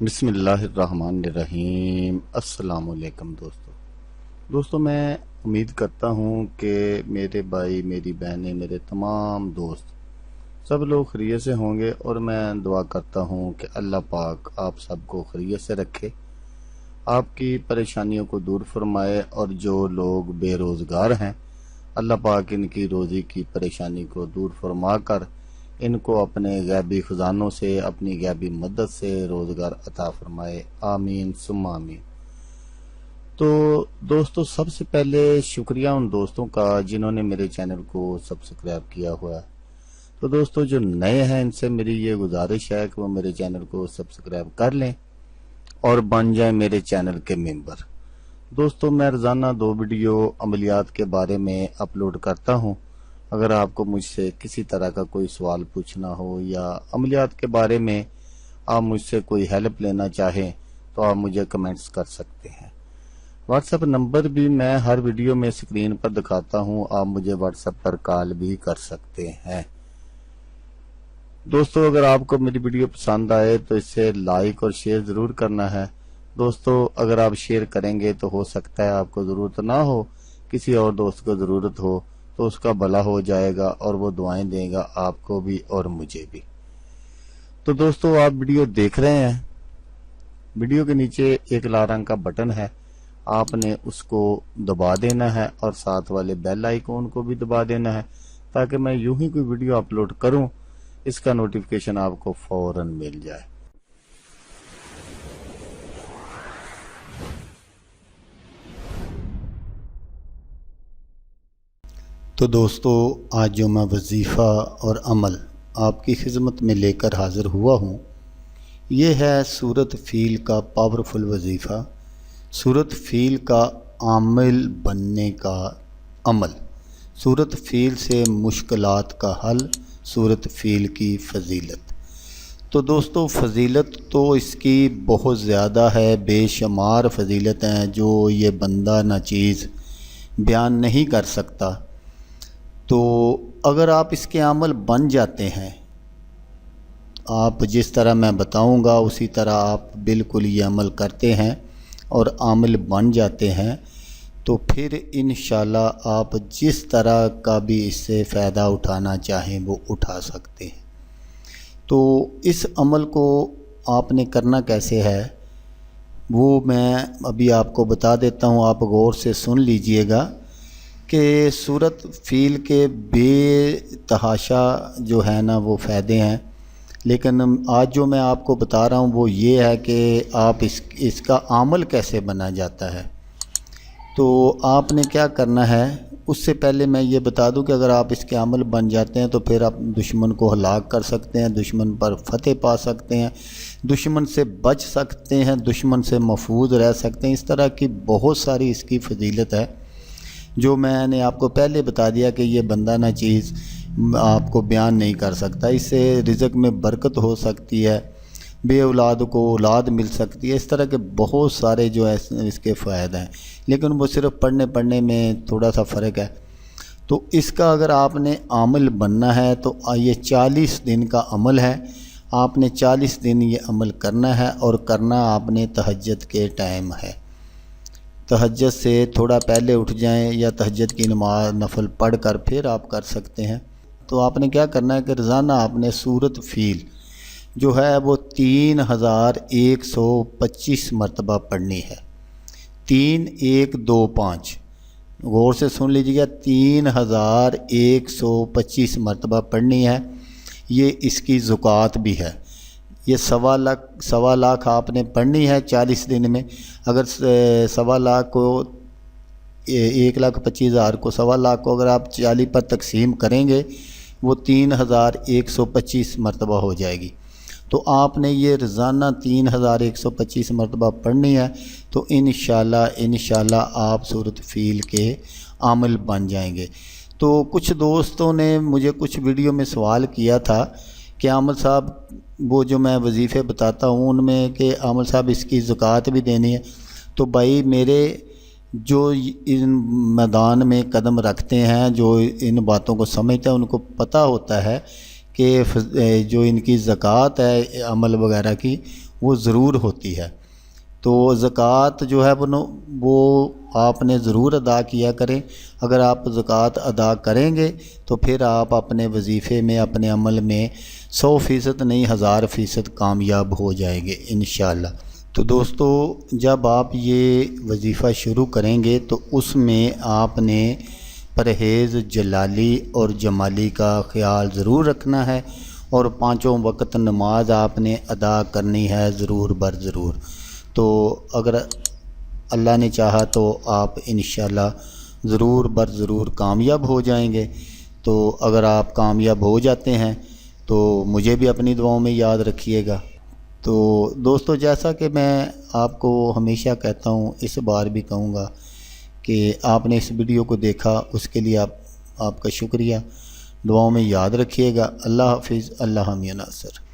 بسم اللہ الرحمن الرحیم۔ السلام علیکم دوستو میں امید کرتا ہوں کہ میرے بھائی، میری بہنیں، میرے تمام دوست سب لوگ خیریت سے ہوں گے، اور میں دعا کرتا ہوں کہ اللہ پاک آپ سب کو خیریت سے رکھے، آپ کی پریشانیوں کو دور فرمائے، اور جو لوگ بے روزگار ہیں اللہ پاک ان کی روزی کی پریشانی کو دور فرما کر ان کو اپنے غیبی خزانوں سے، اپنی غیبی مدد سے روزگار عطا فرمائے، آمین ثم آمین۔ تو دوستو، سب سے پہلے شکریہ ان دوستوں کا جنہوں نے میرے چینل کو سبسکرائب کیا ہوا ہے۔ تو دوستو جو نئے ہیں ان سے میری یہ گزارش ہے کہ وہ میرے چینل کو سبسکرائب کر لیں اور بن جائیں میرے چینل کے ممبر۔ دوستو میں روزانہ 2 ویڈیو عملیات کے بارے میں اپلوڈ کرتا ہوں۔ اگر آپ کو مجھ سے کسی طرح کا کوئی سوال پوچھنا ہو یا عملیات کے بارے میں آپ مجھ سے کوئی ہیلپ لینا چاہیں تو آپ مجھے کمنٹس کر سکتے ہیں۔ واٹس ایپ نمبر بھی میں ہر ویڈیو میں اسکرین پر دکھاتا ہوں، آپ مجھے واٹس ایپ پر کال بھی کر سکتے ہیں۔ دوستو اگر آپ کو میری ویڈیو پسند آئے تو اسے لائک اور شیئر ضرور کرنا ہے۔ دوستو اگر آپ شیئر کریں گے تو ہو سکتا ہے آپ کو ضرورت نہ ہو، کسی اور دوست کو ضرورت ہو، تو اس کا بھلا ہو جائے گا اور وہ دعائیں دے گا آپ کو بھی اور مجھے بھی۔ تو دوستو آپ ویڈیو دیکھ رہے ہیں، ویڈیو کے نیچے ایک لال رنگ کا بٹن ہے، آپ نے اس کو دبا دینا ہے اور ساتھ والے بیل آئیکن کو بھی دبا دینا ہے، تاکہ میں یوں ہی کوئی ویڈیو اپلوڈ کروں اس کا نوٹیفیکیشن آپ کو فوراً مل جائے۔ تو دوستو آج جو میں وظیفہ اور عمل آپ کی خدمت میں لے کر حاضر ہوا ہوں، یہ ہے صورت فیل کا پاورفل وظیفہ، صورت فیل کا عامل بننے کا عمل، صورت فیل سے مشکلات کا حل، صورت فیل کی فضیلت۔ تو دوستو فضیلت تو اس کی بہت زیادہ ہے، بے شمار فضیلت ہیں جو یہ بندہ نہ چیز بیان نہیں کر سکتا۔ تو اگر آپ اس کے عمل بن جاتے ہیں، آپ جس طرح میں بتاؤں گا اسی طرح آپ بالکل یہ عمل کرتے ہیں اور عامل بن جاتے ہیں، تو پھر انشاءاللہ آپ جس طرح کا بھی اس سے فائدہ اٹھانا چاہیں وہ اٹھا سکتے ہیں۔ تو اس عمل کو آپ نے کرنا کیسے ہے وہ میں ابھی آپ کو بتا دیتا ہوں، آپ غور سے سن لیجئے گا کہ صورت فیل کے بے تحاشا جو ہے نا وہ فائدے ہیں، لیکن آج جو میں آپ کو بتا رہا ہوں وہ یہ ہے کہ آپ اس کا عمل کیسے بنا جاتا ہے۔ تو آپ نے کیا کرنا ہے، اس سے پہلے میں یہ بتا دوں کہ اگر آپ اس کے عمل بن جاتے ہیں تو پھر آپ دشمن کو ہلاک کر سکتے ہیں، دشمن پر فتح پا سکتے ہیں، دشمن سے بچ سکتے ہیں، دشمن سے محفوظ رہ سکتے ہیں۔ اس طرح کی بہت ساری اس کی فضیلت ہے جو میں نے آپ کو پہلے بتا دیا کہ یہ بندہ نہ چیز آپ کو بیان نہیں کر سکتا۔ اس سے رزق میں برکت ہو سکتی ہے، بے اولاد کو اولاد مل سکتی ہے، اس طرح کے بہت سارے جو ہے اس کے فوائد ہیں، لیکن وہ صرف پڑھنے میں تھوڑا سا فرق ہے۔ تو اس کا اگر آپ نے عامل بننا ہے تو یہ 40 دن کا عمل ہے، آپ نے 40 دن یہ عمل کرنا ہے، اور کرنا آپ نے تہجد کے ٹائم ہے۔ تہجد سے تھوڑا پہلے اٹھ جائیں یا تہجد کی نماز نفل پڑھ کر پھر آپ کر سکتے ہیں۔ تو آپ نے کیا کرنا ہے کہ روزانہ آپ نے صورت فیل جو ہے وہ 3125 مرتبہ پڑھنی ہے، 3125، غور سے سن لیجیے گا، 3125 مرتبہ پڑھنی ہے۔ یہ اس کی زکوٰۃ بھی ہے، یہ 1.25 آپ نے پڑھنی ہے 40 دن میں۔ اگر 1.25 کو 1,25,000 کو 1.25 کو اگر آپ 40 پر تقسیم کریں گے وہ 3125 مرتبہ ہو جائے گی۔ تو آپ نے یہ روزانہ 3125 مرتبہ پڑھنی ہے، تو انشاءاللہ آپ صورت فیل کے عامل بن جائیں گے۔ تو کچھ دوستوں نے مجھے کچھ ویڈیو میں سوال کیا تھا کہ عامل صاحب وہ جو میں وظیفے بتاتا ہوں ان میں کہ عامل صاحب اس کی زکوٰۃ بھی دینی ہے۔ تو بھائی میرے جو ان میدان میں قدم رکھتے ہیں، جو ان باتوں کو سمجھتے ہیں، ان کو پتہ ہوتا ہے کہ جو ان کی زکوٰۃ ہے عمل وغیرہ کی وہ ضرور ہوتی ہے۔ تو زکوٰۃ جو ہے وہ آپ نے ضرور ادا کیا کریں۔ اگر آپ زکوٰۃ ادا کریں گے تو پھر آپ اپنے وظیفے میں، اپنے عمل میں 100% نہیں 1000% کامیاب ہو جائیں گے انشاءاللہ۔ تو دوستو، جب آپ یہ وظیفہ شروع کریں گے تو اس میں آپ نے پرہیز جلالی اور جمالی کا خیال ضرور رکھنا ہے، اور 5 وقت نماز آپ نے ادا کرنی ہے ضرور بر ضرور۔ تو اگر اللہ نے چاہا تو آپ انشاءاللہ ضرور بر ضرور کامیاب ہو جائیں گے۔ تو اگر آپ کامیاب ہو جاتے ہیں تو مجھے بھی اپنی دعاؤں میں یاد رکھیے گا۔ تو دوستو، جیسا کہ میں آپ کو ہمیشہ کہتا ہوں، اس بار بھی کہوں گا کہ آپ نے اس ویڈیو کو دیکھا، اس کے لیے آپ کا شکریہ۔ دعاؤں میں یاد رکھیے گا۔ اللہ حافظ، اللہ حامی ناصر۔